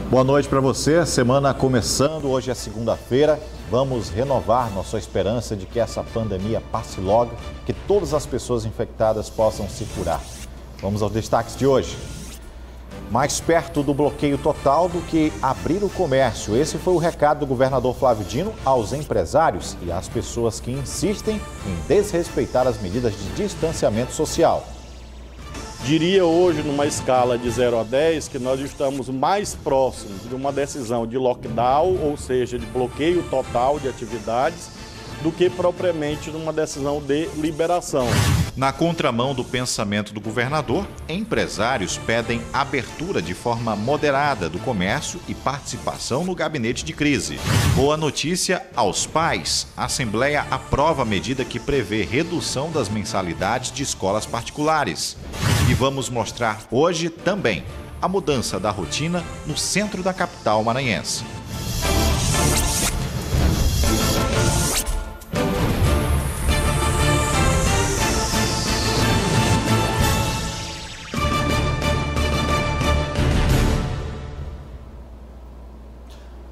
Boa noite para você. Semana começando, hoje é segunda-feira. Vamos renovar nossa esperança de que essa pandemia passe logo, que todas as pessoas infectadas possam se curar. Vamos aos destaques de hoje. Mais perto do bloqueio total do que abrir o comércio. Esse foi o recado do governador Flávio Dino aos empresários e às pessoas que insistem em desrespeitar as medidas de distanciamento social. Diria hoje, numa escala de 0 a 10, que nós estamos mais próximos de uma decisão de lockdown, ou seja, de bloqueio total de atividades, do que propriamente numa decisão de liberação. Na contramão do pensamento do governador, empresários pedem abertura de forma moderada do comércio e participação no gabinete de crise. Boa notícia aos pais: a Assembleia aprova a medida que prevê redução das mensalidades de escolas particulares. E vamos mostrar hoje também a mudança da rotina no centro da capital maranhense.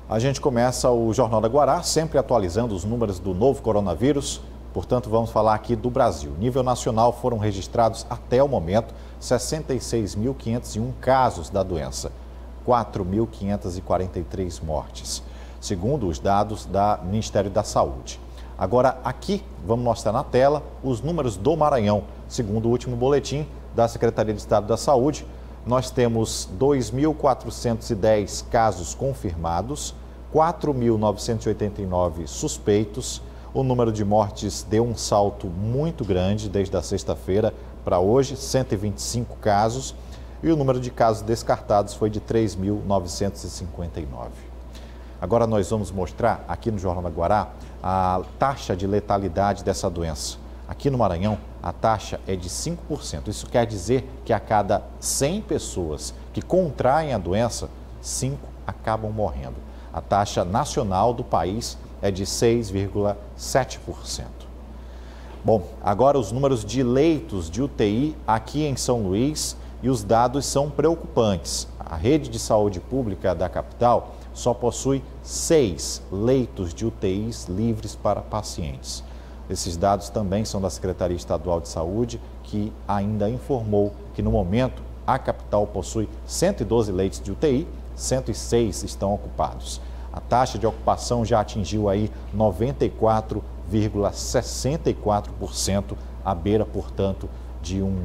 A gente começa o Jornal da Guará, sempre atualizando os números do novo coronavírus. Portanto, vamos falar aqui do Brasil. Nível nacional, foram registrados até o momento 66.501 casos da doença, 4.543 mortes, segundo os dados do Ministério da Saúde. Agora, aqui, vamos mostrar na tela os números do Maranhão. Segundo o último boletim da Secretaria de Estado da Saúde, nós temos 2.410 casos confirmados, 4.989 suspeitos. O número de mortes deu um salto muito grande desde a sexta-feira para hoje, 125 casos. E o número de casos descartados foi de 3.959. Agora nós vamos mostrar aqui no Jornal da Guará a taxa de letalidade dessa doença. Aqui no Maranhão, a taxa é de 5%. Isso quer dizer que a cada 100 pessoas que contraem a doença, 5 acabam morrendo. A taxa nacional do país é de 6,7%. Bom, agora os números de leitos de UTI aqui em São Luís, e os dados são preocupantes. A rede de saúde pública da capital só possui 6 leitos de UTIs livres para pacientes. Esses dados também são da Secretaria Estadual de Saúde, que ainda informou que, no momento, a capital possui 112 leitos de UTI, 106 estão ocupados. A taxa de ocupação já atingiu aí 94,64%, à beira, portanto, de um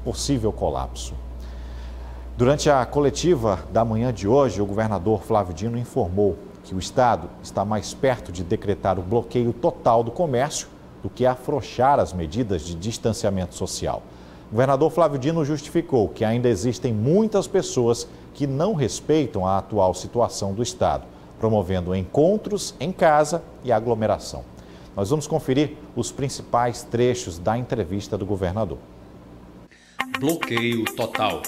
possível colapso. Durante a coletiva da manhã de hoje, o governador Flávio Dino informou que o Estado está mais perto de decretar o bloqueio total do comércio do que afrouxar as medidas de distanciamento social. O governador Flávio Dino justificou que ainda existem muitas pessoas que não respeitam a atual situação do Estado, promovendo encontros em casa e aglomeração. Nós vamos conferir os principais trechos da entrevista do governador. Bloqueio total.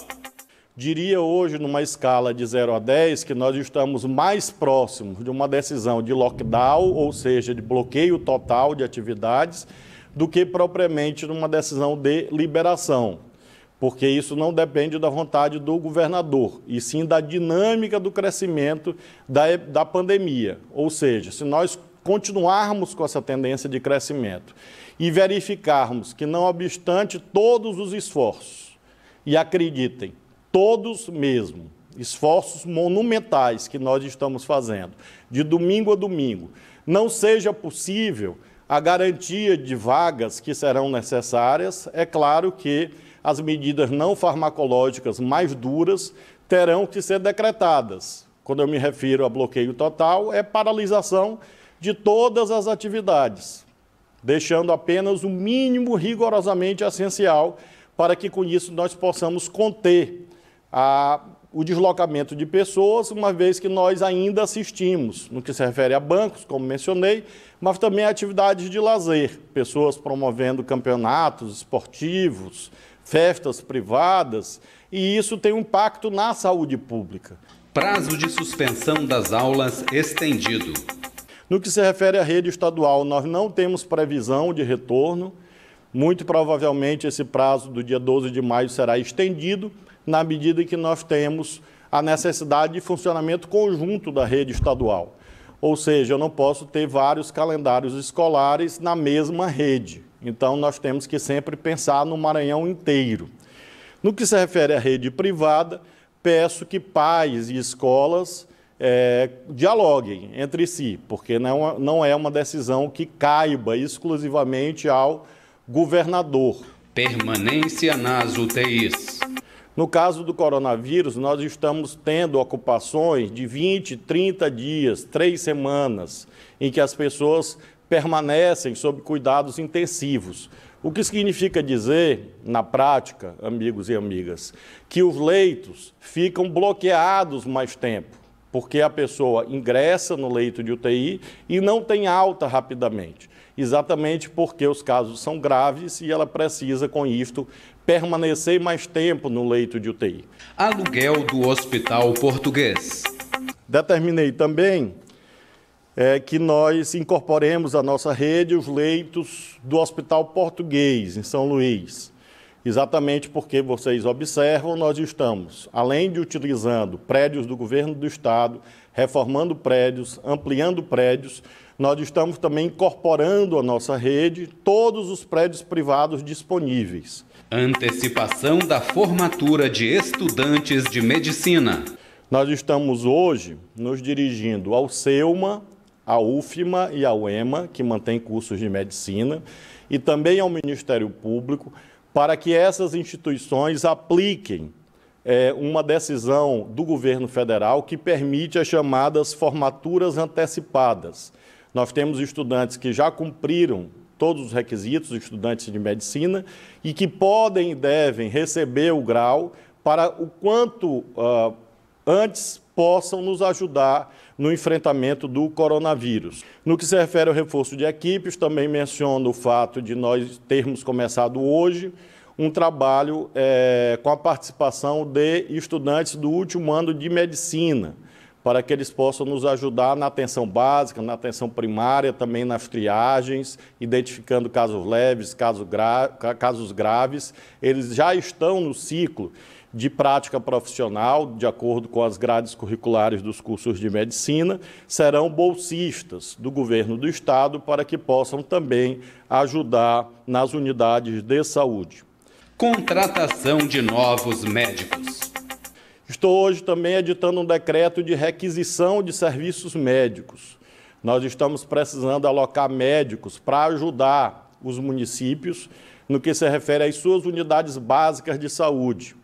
Diria hoje, numa escala de 0 a 10, que nós estamos mais próximos de uma decisão de lockdown, ou seja, de bloqueio total de atividades, do que propriamente numa decisão de liberação. Porque isso não depende da vontade do governador, e sim da dinâmica do crescimento da pandemia. Ou seja, se nós continuarmos com essa tendência de crescimento e verificarmos que, não obstante todos os esforços, e acreditem, todos mesmo, esforços monumentais que nós estamos fazendo, de domingo a domingo, não seja possível a garantia de vagas que serão necessárias, é claro que as medidas não farmacológicas mais duras terão que ser decretadas. Quando eu me refiro a bloqueio total, é paralisação de todas as atividades, deixando apenas o mínimo rigorosamente essencial para que, com isso, nós possamos conter o deslocamento de pessoas, uma vez que nós ainda assistimos, no que se refere a bancos, como mencionei, mas também a atividades de lazer, pessoas promovendo campeonatos esportivos, festas privadas, e isso tem um impacto na saúde pública. Prazo de suspensão das aulas estendido. No que se refere à rede estadual, nós não temos previsão de retorno. Muito provavelmente esse prazo do dia 12 de maio será estendido, na medida em que nós temos a necessidade de funcionamento conjunto da rede estadual. Ou seja, eu não posso ter vários calendários escolares na mesma rede. Então, nós temos que sempre pensar no Maranhão inteiro. No que se refere à rede privada, peço que pais e escolas dialoguem entre si, porque não é uma decisão que caiba exclusivamente ao governador. Permanência nas UTIs. No caso do coronavírus, nós estamos tendo ocupações de 20, 30 dias, 3 semanas, em que as pessoas permanecem sob cuidados intensivos. O que significa dizer, na prática, amigos e amigas, que os leitos ficam bloqueados mais tempo, porque a pessoa ingressa no leito de UTI e não tem alta rapidamente, exatamente porque os casos são graves e ela precisa, com isto, permanecer mais tempo no leito de UTI. Aluguel do Hospital Português. Determinei também que nós incorporemos à nossa rede os leitos do Hospital Português, em São Luís. Exatamente porque vocês observam, nós estamos, além de utilizando prédios do governo do estado, reformando prédios, ampliando prédios, nós estamos também incorporando à nossa rede todos os prédios privados disponíveis. Antecipação da formatura de estudantes de medicina. Nós estamos hoje nos dirigindo ao SEUMA, à UFMA e ao EMA, que mantém cursos de medicina, e também ao Ministério Público, para que essas instituições apliquem uma decisão do governo federal que permite as chamadas formaturas antecipadas. Nós temos estudantes que já cumpriram todos os requisitos, estudantes de medicina, e que podem e devem receber o grau para o quanto antes possam nos ajudar no enfrentamento do coronavírus. No que se refere ao reforço de equipes, também menciono o fato de nós termos começado hoje um trabalho com a participação de estudantes do último ano de medicina, para que eles possam nos ajudar na atenção básica, na atenção primária, também nas triagens, identificando casos leves, casos graves. Eles já estão no ciclo de prática profissional, de acordo com as grades curriculares dos cursos de medicina, serão bolsistas do governo do estado para que possam também ajudar nas unidades de saúde. Contratação de novos médicos. Estou hoje também editando um decreto de requisição de serviços médicos. Nós estamos precisando alocar médicos para ajudar os municípios no que se refere às suas unidades básicas de saúde,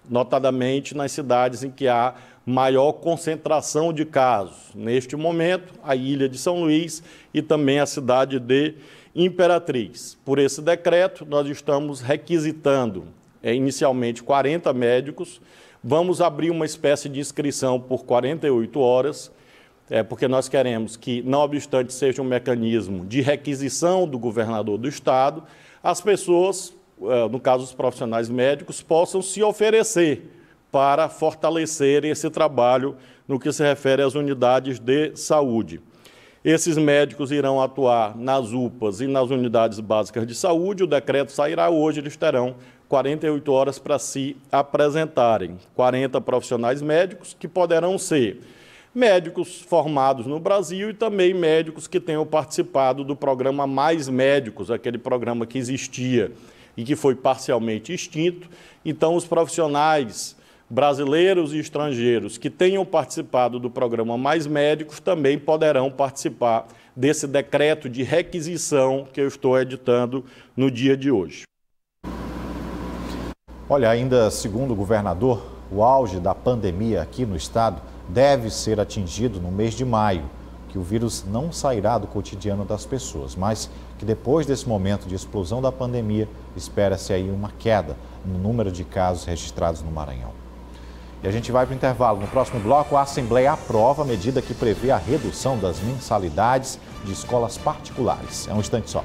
notadamente nas cidades em que há maior concentração de casos. Neste momento, a ilha de São Luís e também a cidade de Imperatriz. Por esse decreto, nós estamos requisitando inicialmente 40 médicos. Vamos abrir uma espécie de inscrição por 48 horas, porque nós queremos que, não obstante seja um mecanismo de requisição do governador do estado, as pessoas, no caso os profissionais médicos, possam se oferecer para fortalecer esse trabalho no que se refere às unidades de saúde. Esses médicos irão atuar nas UPAs e nas unidades básicas de saúde. O decreto sairá hoje, eles terão 48 horas para se apresentarem. 40 profissionais médicos que poderão ser médicos formados no Brasil e também médicos que tenham participado do programa Mais Médicos, aquele programa que existia e que foi parcialmente extinto. Então, os profissionais brasileiros e estrangeiros que tenham participado do programa Mais Médicos também poderão participar desse decreto de requisição que eu estou editando no dia de hoje. Olha, ainda segundo o governador, o auge da pandemia aqui no estado deve ser atingido no mês de maio, que o vírus não sairá do cotidiano das pessoas, mas que depois desse momento de explosão da pandemia, espera-se aí uma queda no número de casos registrados no Maranhão. E a gente vai para o intervalo. No próximo bloco, a Assembleia aprova a medida que prevê a redução das mensalidades de escolas particulares. É um instante só.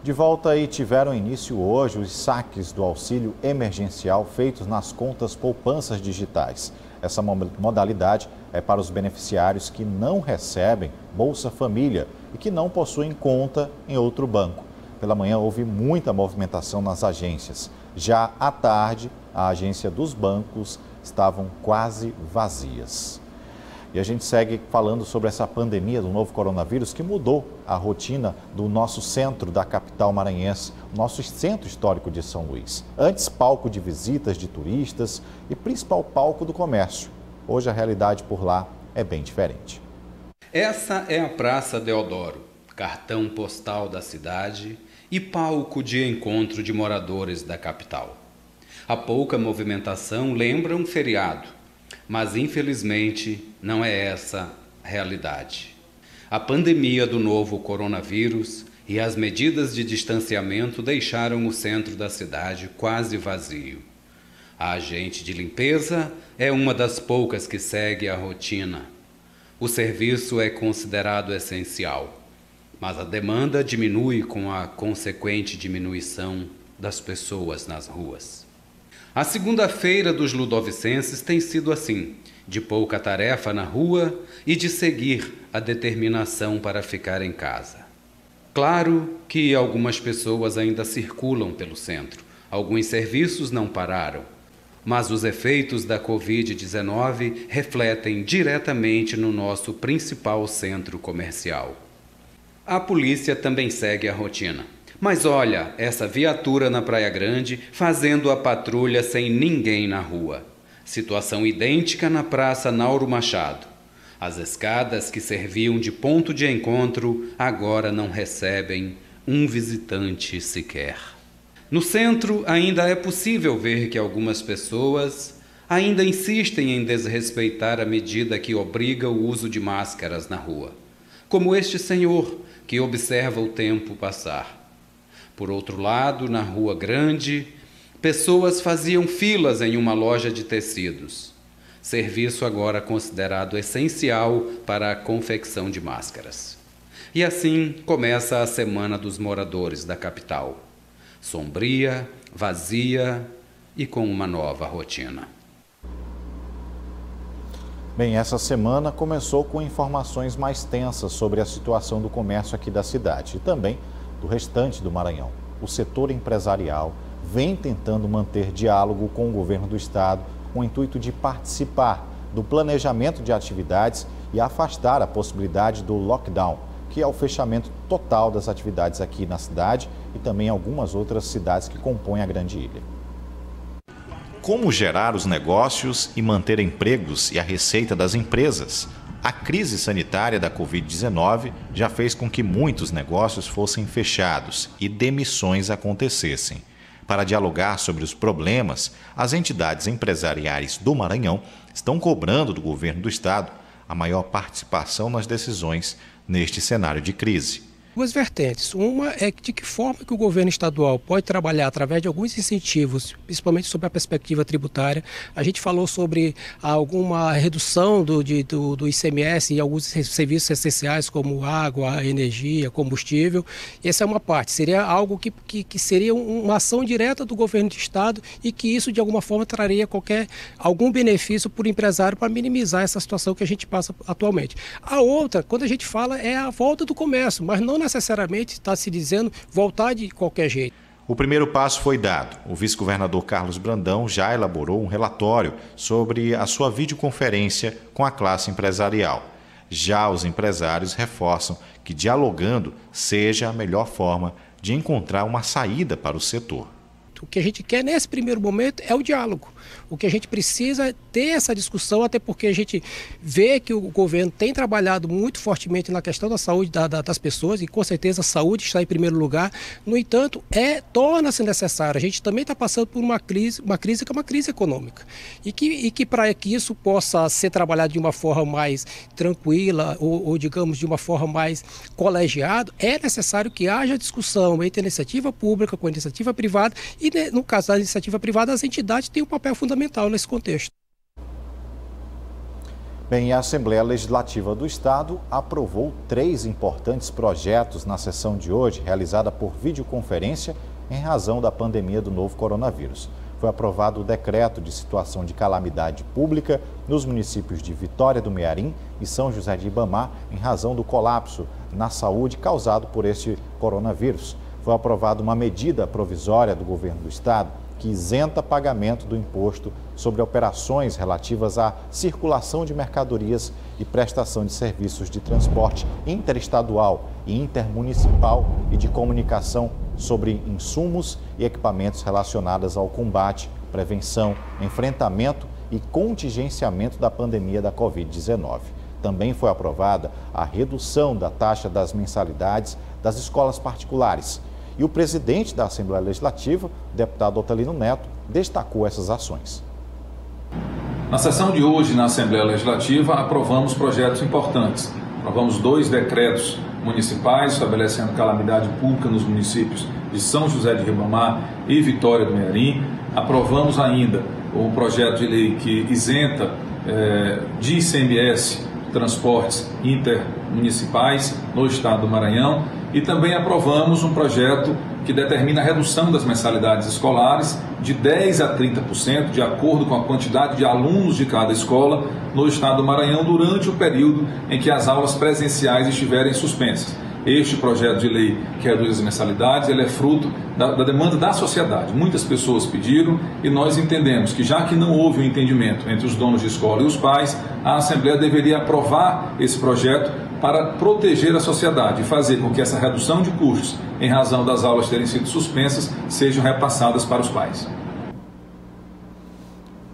De volta aí, tiveram início hoje os saques do auxílio emergencial feitos nas contas poupanças digitais. Essa modalidade é para os beneficiários que não recebem Bolsa Família e que não possuem conta em outro banco. Pela manhã houve muita movimentação nas agências. Já à tarde, a agência dos bancos estavam quase vazias. E a gente segue falando sobre essa pandemia do novo coronavírus que mudou a rotina do nosso centro da capital maranhense, nosso centro histórico de São Luís. Antes, palco de visitas de turistas e principal palco do comércio. Hoje a realidade por lá é bem diferente. Essa é a Praça Deodoro, cartão postal da cidade e palco de encontro de moradores da capital. A pouca movimentação lembra um feriado. Mas, infelizmente, não é essa a realidade. A pandemia do novo coronavírus e as medidas de distanciamento deixaram o centro da cidade quase vazio. A agente de limpeza é uma das poucas que segue a rotina. O serviço é considerado essencial, mas a demanda diminui com a consequente diminuição das pessoas nas ruas. A segunda-feira dos ludovicenses tem sido assim, de pouca tarefa na rua e de seguir a determinação para ficar em casa. Claro que algumas pessoas ainda circulam pelo centro, alguns serviços não pararam, mas os efeitos da Covid-19 refletem diretamente no nosso principal centro comercial. A polícia também segue a rotina. Mas olha, essa viatura na Praia Grande fazendo a patrulha sem ninguém na rua. Situação idêntica na Praça Nauro Machado. As escadas que serviam de ponto de encontro agora não recebem um visitante sequer. No centro ainda é possível ver que algumas pessoas ainda insistem em desrespeitar a medida que obriga o uso de máscaras na rua. Como este senhor que observa o tempo passar. Por outro lado, na Rua Grande, pessoas faziam filas em uma loja de tecidos. Serviço agora considerado essencial para a confecção de máscaras. E assim começa a Semana dos Moradores da capital. Sombria, vazia e com uma nova rotina. Bem, essa semana começou com informações mais tensas sobre a situação do comércio aqui da cidade e também do restante do Maranhão. O setor empresarial vem tentando manter diálogo com o governo do estado com o intuito de participar do planejamento de atividades e afastar a possibilidade do lockdown, que é o fechamento total das atividades aqui na cidade e também algumas outras cidades que compõem a Grande Ilha. Como gerar os negócios e manter empregos e a receita das empresas? A crise sanitária da Covid-19 já fez com que muitos negócios fossem fechados e demissões acontecessem. Para dialogar sobre os problemas, as entidades empresariais do Maranhão estão cobrando do governo do estado a maior participação nas decisões neste cenário de crise. Duas vertentes. Uma é de que forma que o governo estadual pode trabalhar através de alguns incentivos, principalmente sobre a perspectiva tributária. A gente falou sobre alguma redução do ICMS em alguns serviços essenciais como água, energia, combustível. Essa é uma parte. Seria algo que seria uma ação direta do governo do estado e que isso de alguma forma traria algum benefício para o empresário para minimizar essa situação que a gente passa atualmente. A outra, quando a gente fala, é a volta do comércio, mas não necessariamente está se dizendo voltar de qualquer jeito. O primeiro passo foi dado. O vice-governador Carlos Brandão já elaborou um relatório sobre a sua videoconferência com a classe empresarial. Já os empresários reforçam que dialogando seja a melhor forma de encontrar uma saída para o setor. O que a gente quer nesse primeiro momento é o diálogo. O que a gente precisa é ter essa discussão, até porque a gente vê que o governo tem trabalhado muito fortemente na questão da saúde das pessoas e com certeza a saúde está em primeiro lugar. No entanto, torna-se necessário. A gente também está passando por uma crise que é uma crise econômica. E que para que isso possa ser trabalhado de uma forma mais tranquila ou digamos, de uma forma mais colegiada, é necessário que haja discussão entre a iniciativa pública com a iniciativa privada e, no caso da iniciativa privada, as entidades têm um papel fundamental nesse contexto. Bem, a Assembleia Legislativa do Estado aprovou 3 importantes projetos na sessão de hoje, realizada por videoconferência em razão da pandemia do novo coronavírus. Foi aprovado o decreto de situação de calamidade pública nos municípios de Vitória do Mearim e São José de Ribamar, em razão do colapso na saúde causado por este coronavírus. Foi aprovada uma medida provisória do governo do estado que isenta pagamento do imposto sobre operações relativas à circulação de mercadorias e prestação de serviços de transporte interestadual e intermunicipal e de comunicação sobre insumos e equipamentos relacionados ao combate, prevenção, enfrentamento e contingenciamento da pandemia da Covid-19. Também foi aprovada a redução da taxa das mensalidades das escolas particulares. E o presidente da Assembleia Legislativa, o deputado Otelino Neto, destacou essas ações. Na sessão de hoje, na Assembleia Legislativa, aprovamos projetos importantes. Aprovamos 2 decretos municipais estabelecendo calamidade pública nos municípios de São José de Ribamar e Vitória do Mearim. Aprovamos ainda um projeto de lei que isenta de ICMS transportes intermunicipais no estado do Maranhão. E também aprovamos um projeto que determina a redução das mensalidades escolares de 10% a 30%, de acordo com a quantidade de alunos de cada escola no estado do Maranhão durante o período em que as aulas presenciais estiverem suspensas. Este projeto de lei que reduz as mensalidades, ele é fruto da demanda da sociedade. Muitas pessoas pediram e nós entendemos que, já que não houve um entendimento entre os donos de escola e os pais, a Assembleia deveria aprovar esse projeto para proteger a sociedade e fazer com que essa redução de custos, em razão das aulas terem sido suspensas, sejam repassadas para os pais.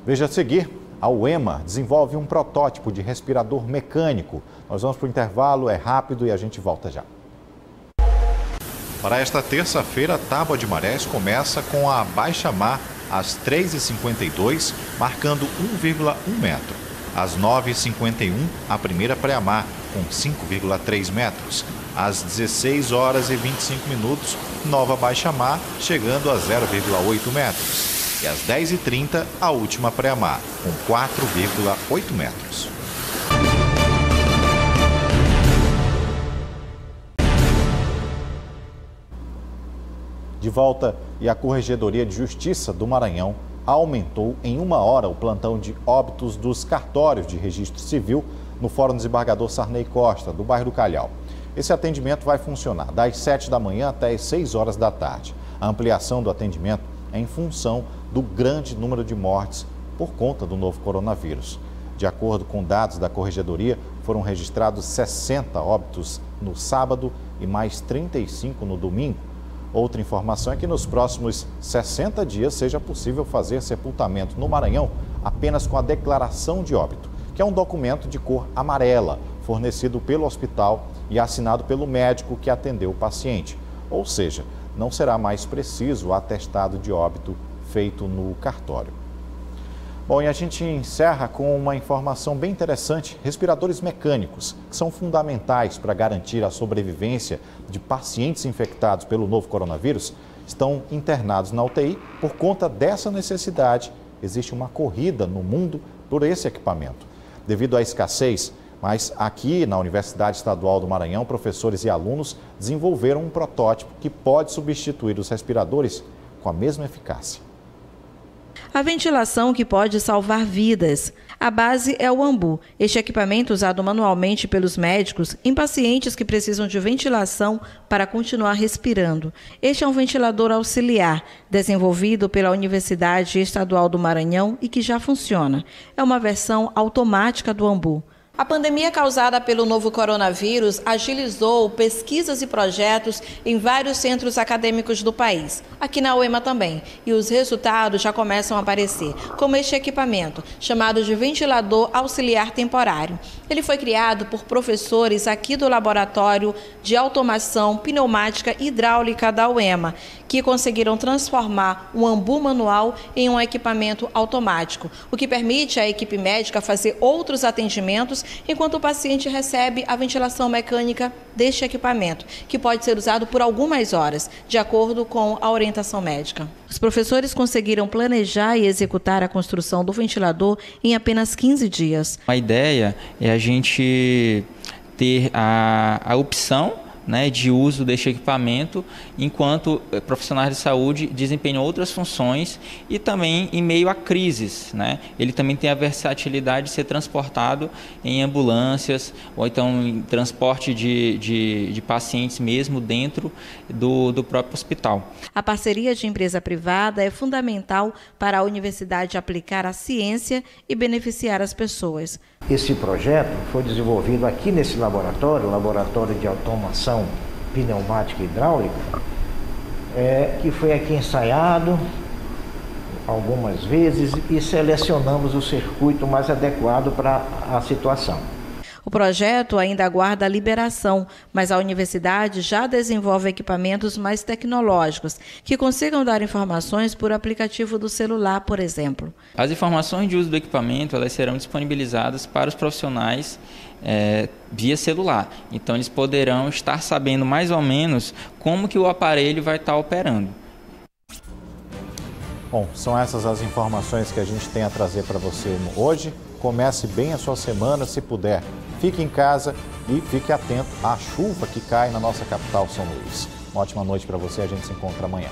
Veja a seguir, a UEMA desenvolve um protótipo de respirador mecânico. Nós vamos para o intervalo, é rápido e a gente volta já. Para esta terça-feira, a Tábua de Marés começa com a baixa-mar às 3h52, marcando 1,1 metro. Às 9h51, a primeira pré-mar, com 5,3 metros. Às 16h25, nova baixa-mar, chegando a 0,8 metros. E às 10h30, a última pré-mar, com 4,8 metros. De volta, e a Corregedoria de Justiça do Maranhão aumentou em 1 hora o plantão de óbitos dos cartórios de registro civil no Fórum Desembargador Sarney Costa, do bairro do Calhau. Esse atendimento vai funcionar das 7 da manhã até as 6 horas da tarde. A ampliação do atendimento é em função do grande número de mortes por conta do novo coronavírus. De acordo com dados da Corregedoria, foram registrados 60 óbitos no sábado e mais 35 no domingo. Outra informação é que nos próximos 60 dias seja possível fazer sepultamento no Maranhão apenas com a declaração de óbito, que é um documento de cor amarela, fornecido pelo hospital e assinado pelo médico que atendeu o paciente. Ou seja, não será mais preciso o atestado de óbito feito no cartório. Bom, e a gente encerra com uma informação bem interessante. Respiradores mecânicos, que são fundamentais para garantir a sobrevivência de pacientes infectados pelo novo coronavírus, estão internados na UTI. Por conta dessa necessidade, existe uma corrida no mundo por esse equipamento. Devido à escassez, mas aqui na Universidade Estadual do Maranhão, professores e alunos desenvolveram um protótipo que pode substituir os respiradores com a mesma eficácia. A ventilação que pode salvar vidas. A base é o ambu. Este equipamento usado manualmente pelos médicos em pacientes que precisam de ventilação para continuar respirando. Este é um ventilador auxiliar, desenvolvido pela Universidade Estadual do Maranhão e que já funciona. É uma versão automática do ambu. A pandemia causada pelo novo coronavírus agilizou pesquisas e projetos em vários centros acadêmicos do país, aqui na UEMA também, e os resultados já começam a aparecer, como este equipamento, chamado de ventilador auxiliar temporário. Ele foi criado por professores aqui do Laboratório de Automação Pneumática Hidráulica da UEMA, que conseguiram transformar um ambu manual em um equipamento automático, o que permite à equipe médica fazer outros atendimentos minutos, enquanto o paciente recebe a ventilação mecânica deste equipamento, que pode ser usado por algumas horas, de acordo com a orientação médica. Os professores conseguiram planejar e executar a construção do ventilador em apenas 15 dias. A ideia é a gente ter a opção, né, de uso deste equipamento, enquanto profissionais de saúde desempenham outras funções e também em meio a crises, né? Ele também tem a versatilidade de ser transportado em ambulâncias ou então em transporte de pacientes mesmo dentro do próprio hospital. A parceria de empresa privada é fundamental para a universidade aplicar a ciência e beneficiar as pessoas. Esse projeto foi desenvolvido aqui nesse laboratório, Laboratório de Automação Pneumática e Hidráulica, que foi aqui ensaiado algumas vezes e selecionamos o circuito mais adequado para a situação. O projeto ainda aguarda a liberação, mas a universidade já desenvolve equipamentos mais tecnológicos, que consigam dar informações por aplicativo do celular, por exemplo. As informações de uso do equipamento elas serão disponibilizadas para os profissionais via celular. Então eles poderão estar sabendo mais ou menos como que o aparelho vai estar operando. Bom, são essas as informações que a gente tem a trazer para você hoje. Comece bem a sua semana, se puder. Fique em casa e fique atento à chuva que cai na nossa capital, São Luís. Uma ótima noite para você, a gente se encontra amanhã.